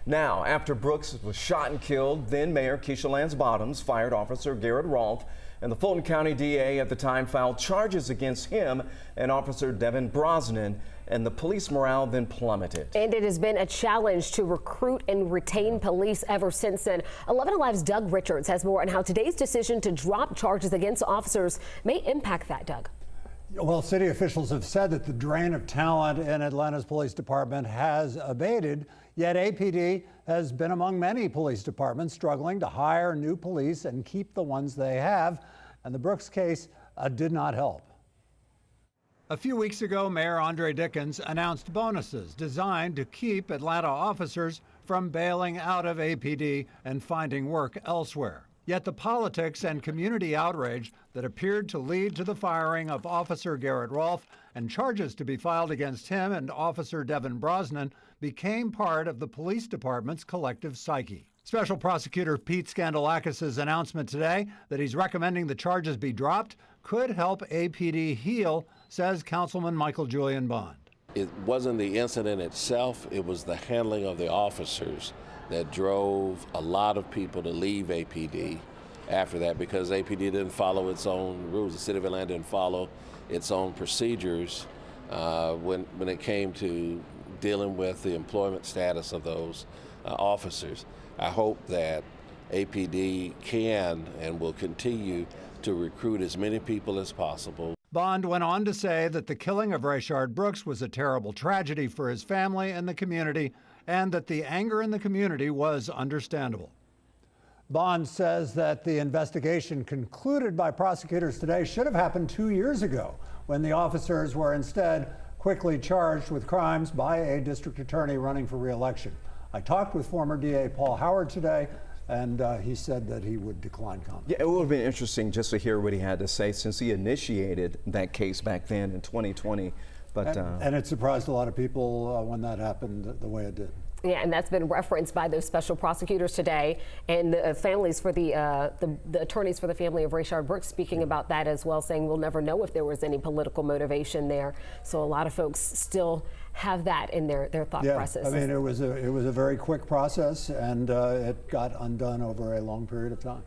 Now, after Brooks was shot and killed, then Mayor Keisha Lance Bottoms fired Officer Garrett Rolfe, and the Fulton County DA at the time filed charges against him and Officer Devin Brosnan, and the police morale then plummeted. And it has been a challenge to recruit and retain police ever since then. 11 Alive's Doug Richards has more on how today's decision to drop charges against officers may impact that, Doug. Well, city officials have said that the drain of talent in Atlanta's police department has abated, yet APD has been among many police departments struggling to hire new police and keep the ones they have, and the Brooks case did not help. A few weeks ago, Mayor Andre Dickens announced bonuses designed to keep Atlanta officers from bailing out of APD and finding work elsewhere. Yet the politics and community outrage that appeared to lead to the firing of Officer Garrett Rolfe and charges to be filed against him and Officer Devin Brosnan became part of the police department's collective psyche. Special Prosecutor Pete Skandalakis' announcement today that he's recommending the charges be dropped could help APD heal, says Councilman Michael Julian Bond. It wasn't the incident itself, it was the handling of the officers that drove a lot of people to leave APD after that, because APD didn't follow its own rules. The city of Atlanta didn't follow its own procedures when it came to dealing with the employment status of those officers. I hope that APD can and will continue to recruit as many people as possible. Bond went on to say that the killing of Rayshard Brooks was a terrible tragedy for his family and the community, and that the anger in the community was understandable. Bond says that the investigation concluded by prosecutors today should have happened 2 years ago, when the officers were instead quickly charged with crimes by a district attorney running for re-election. I talked with former DA Paul Howard today, and he said that he would decline comment. Yeah, it would have been interesting just to hear what he had to say, since he initiated that case back then in 2020. But, and it surprised a lot of people when that happened the way it did. Yeah, and that's been referenced by those special prosecutors today, and the families for the attorneys for the family of Rayshard Brooks speaking about that as well, saying we'll never know if there was any political motivation there. So a lot of folks still have that in their thought process. I mean, it was a very quick process, and it got undone over a long period of time.